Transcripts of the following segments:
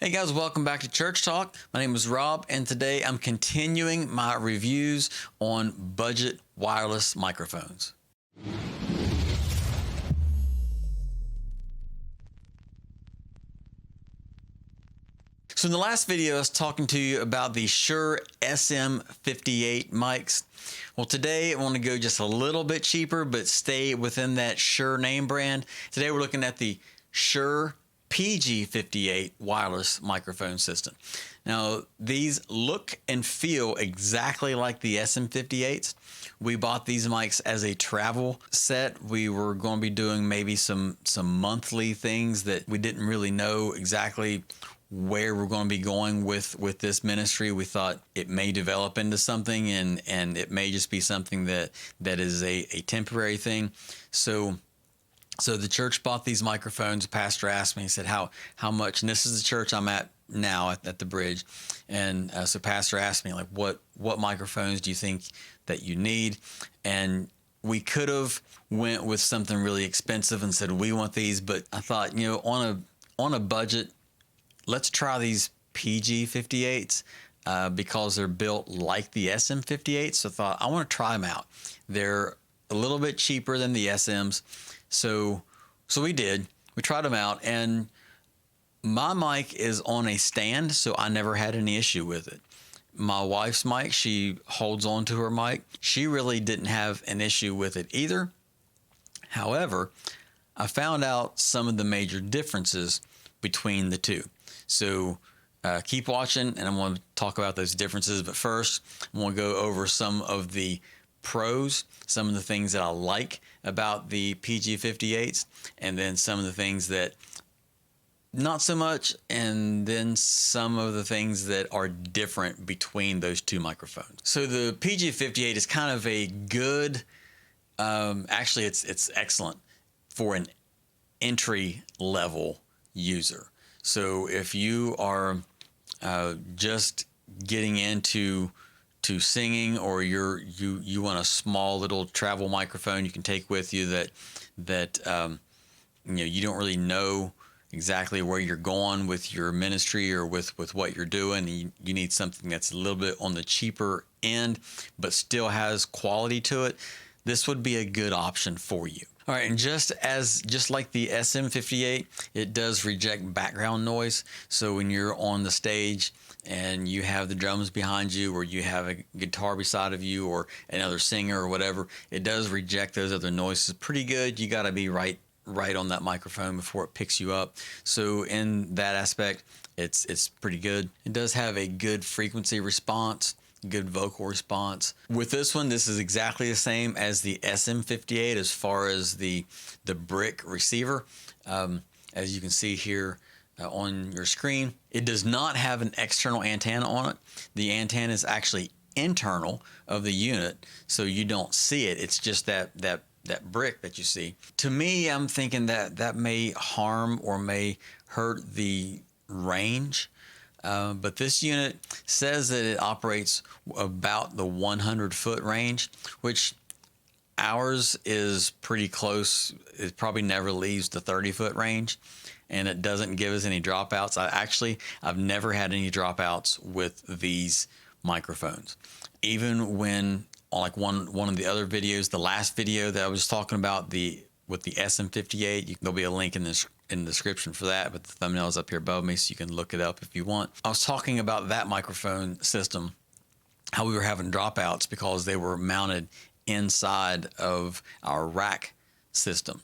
Hey guys, welcome back to Church Talk. My name is Rob, and today I'm continuing my reviews on budget wireless microphones. So in the last video, I was talking to you about the Shure SM58 mics. Well, today I want to go just a little bit cheaper, but stay within that Shure name brand. Today we're looking at the Shure PG58 wireless microphone system. Now, these look and feel exactly like the SM58's. We bought these mics as a travel set. We were going to be doing maybe some monthly things that we didn't really know exactly where we're going to be going with this ministry. We thought it may develop into something, and it may just be something that is a temporary thing. So the church bought these microphones. The pastor asked me, he said, how much? And this is the church I'm at now at the bridge. And so pastor asked me, like, what microphones do you think that you need? And we could have went with something really expensive and said, we want these. But I thought, on a budget, let's try these PG58s because they're built like the SM58. So I thought, I want to try them out. They're a little bit cheaper than the SMs. So we did. We tried them out, and my mic is on a stand, so I never had any issue with it. My wife's mic, she holds on to her mic. She really didn't have an issue with it either. However, I found out some of the major differences between the two. So keep watching, and I'm going to talk about those differences. But first, I'm going to go over some of the pros, some of the things that I like about the PG58s, and then some of the things that not so much, and then some of the things that are different between those two microphones. So the PG58 is kind of a good, actually it's excellent for an entry level user. So if you are just getting into singing, or you want a small little travel microphone you can take with you that you don't really know exactly where you're going with your ministry or with what you're doing, you need something that's a little bit on the cheaper end but still has quality to it, this would be a good option for you. All right, and just like the SM58, it does reject background noise. So when you're on the stage and you have the drums behind you, or you have a guitar beside of you, or another singer or whatever, it does reject those other noises pretty good. You got to be right on that microphone before it picks you up. So in that aspect, it's pretty good. It does have a good frequency response, good vocal response. With this one, this is exactly the same as the SM58 as far as the brick receiver. As you can see here on your screen, it does not have an external antenna on it. The antenna is actually internal of the unit, so you don't see it. It's just that brick that you see. To me, I'm thinking that may harm or may hurt the range. But this unit says that it operates about the 100-foot range, which ours is pretty close. It probably never leaves the 30-foot range, and it doesn't give us any dropouts. I've never had any dropouts with these microphones. Even when, like one of the other videos, the last video that I was talking about with the SM58, there'll be a link in the description for that, but the thumbnail is up here above me, so you can look it up if you want. I was talking about that microphone system, how we were having dropouts because they were mounted inside of our rack system.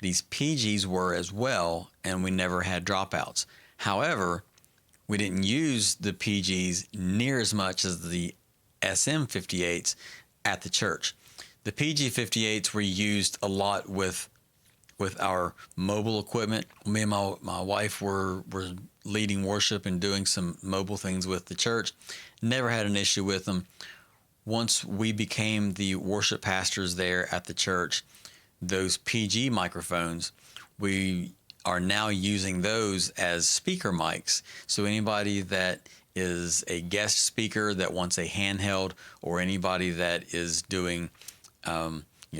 These PGs were as well, and we never had dropouts. However, we didn't use the PGs near as much as the SM58s at the church. The PG58s were used a lot with our mobile equipment. Me and my wife were leading worship and doing some mobile things with the church. Never had an issue with them. Once we became the worship pastors there at the church, those PG microphones, we are now using those as speaker mics. So anybody that is a guest speaker that wants a handheld, or anybody that is doing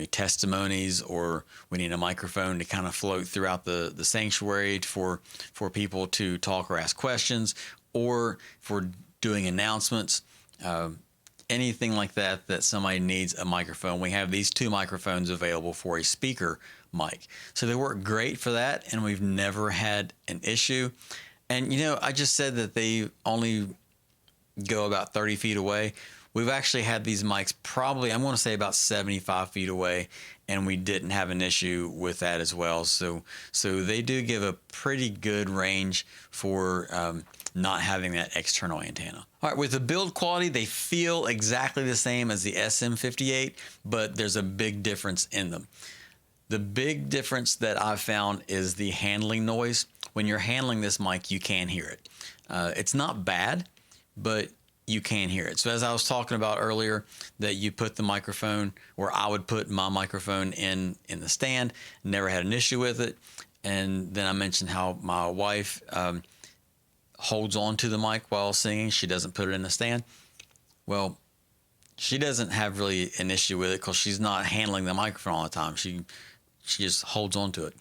testimonies, or we need a microphone to kind of float throughout the sanctuary for people to talk or ask questions, or for doing announcements, anything like that somebody needs a microphone. We have these 2 microphones available for a speaker mic. So they work great for that, and we've never had an issue. And I just said that they only go about 30 feet away. We've actually had these mics probably, I'm going to say, about 75 feet away, and we didn't have an issue with that as well. So they do give a pretty good range for not having that external antenna. All right, with the build quality, they feel exactly the same as the SM58, but there's a big difference in them. The big difference that I've found is the handling noise. When you're handling this mic, you can hear it. It's not bad, but you can hear it. So as I was talking about earlier, that you put the microphone, or I would put my microphone in the stand, never had an issue with it. And then I mentioned how my wife holds on to the mic while singing. She doesn't put it in the stand. Well, she doesn't have really an issue with it because she's not handling the microphone all the time. She just holds on to it.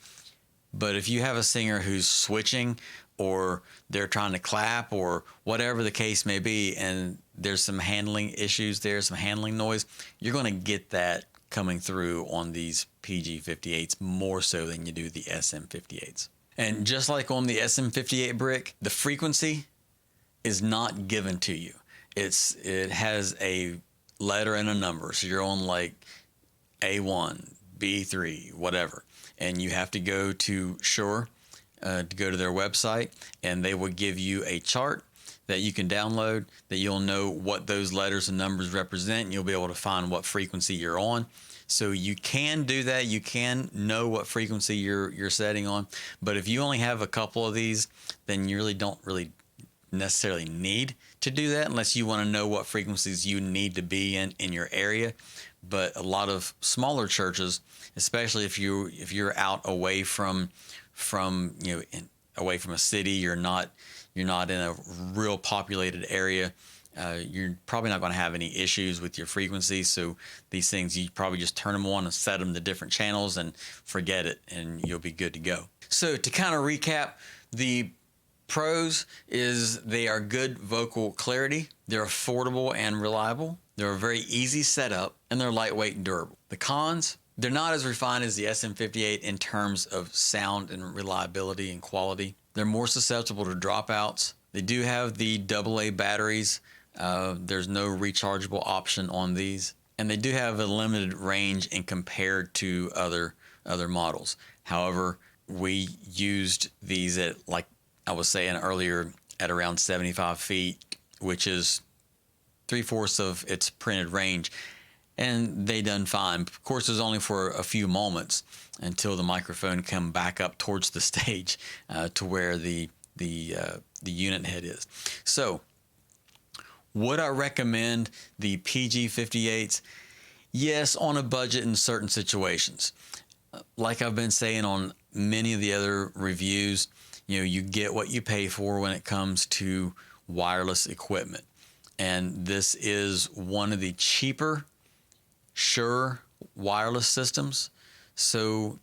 But if you have a singer who's switching, or they're trying to clap, or whatever the case may be, and there's some handling issues there, some handling noise, you're going to get that coming through on these PG58s more so than you do the SM58s. And just like on the SM58 brick, the frequency is not given to you. It has a letter and a number. So you're on like A1, B3, whatever. And you have to go to Shure, to go to their website, and they will give you a chart that you can download, that you'll know what those letters and numbers represent, and you'll be able to find what frequency you're on. So you can do that. You can know what frequency you're setting on. But if you only have a couple of these, then you really don't necessarily need to do that, unless you want to know what frequencies you need to be in your area. But a lot of smaller churches, especially if you're out away from away from a city, you're not in a real populated area, you're probably not going to have any issues with your frequencies. So these things, you probably just turn them on and set them to different channels and forget it, and you'll be good to go. So to kind of recap, the pros is they are good vocal clarity, they're affordable and reliable, they're a very easy setup, and they're lightweight and durable. The cons, they're not as refined as the SM58 in terms of sound and reliability and quality. They're more susceptible to dropouts. They do have the AA batteries. There's no rechargeable option on these. And they do have a limited range in compared to other models. However, we used these at, like I was saying earlier, at around 75 feet, which is 3/4 of its printed range. And they done fine. Of course, it was only for a few moments until the microphone come back up towards the stage to where the unit head is. So, would I recommend the PG58s? Yes, on a budget in certain situations. Like I've been saying on many of the other reviews, you get what you pay for when it comes to wireless equipment. And this is one of the cheaper Shure wireless systems. So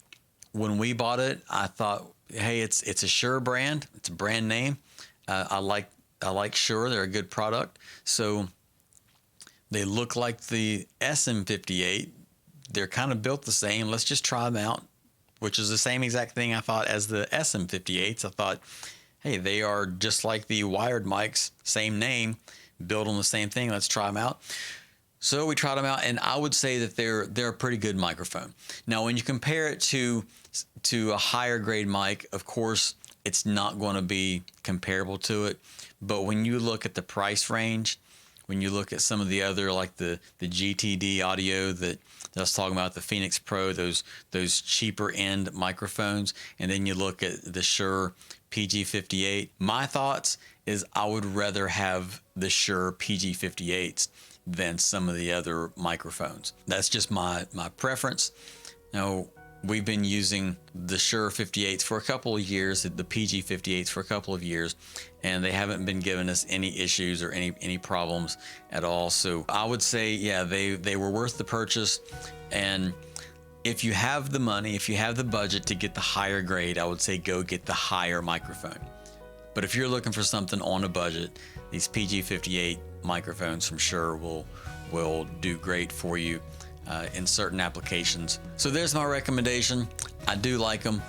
when we bought it, I thought, hey, it's a Shure brand. It's a brand name. I like Shure. They're a good product. So they look like the SM58. They're kind of built the same. Let's just try them out, which is the same exact thing I thought as the SM58s. I thought, hey, they are just like the wired mics, same name, built on the same thing. Let's try them out. So we tried them out, and I would say that they're a pretty good microphone. Now, when you compare it to a higher grade mic, of course, it's not going to be comparable to it. But when you look at the price range, when you look at some of the other, like the GTD audio that I was talking about, the Phoenix Pro, those cheaper end microphones, and then you look at the Shure PG58, my thoughts is I would rather have the Shure PG58s than some of the other microphones. That's just my preference. Now, we've been using the Shure 58s for a couple of years, the PG58s for a couple of years, and they haven't been giving us any issues or any problems at all. So I would say, yeah, they were worth the purchase. And if you have the money, if you have the budget to get the higher grade, I would say go get the higher microphone. But if you're looking for something on a budget, these PG58 microphones from Shure will do great for you in certain applications. So there's my recommendation. I do like them,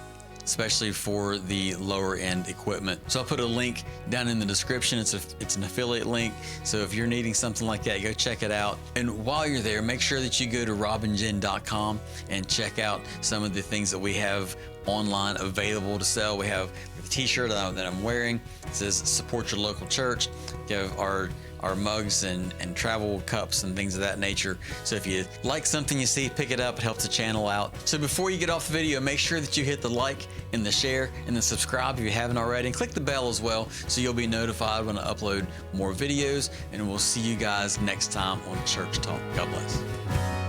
especially for the lower end equipment. So I'll put a link down in the description. It's an affiliate link. So if you're needing something like that, go check it out. And while you're there, make sure that you go to robandjen.com and check out some of the things that we have online available to sell. We have the t-shirt that I'm wearing. It says support your local church. We have our mugs and travel cups and things of that nature. So if you like something you see, pick it up. It helps the channel out. So before you get off the video, make sure that you hit the like and the share and the subscribe if you haven't already, and click the bell as well so you'll be notified when I upload more videos. And we'll see you guys next time on Church Talk. God bless.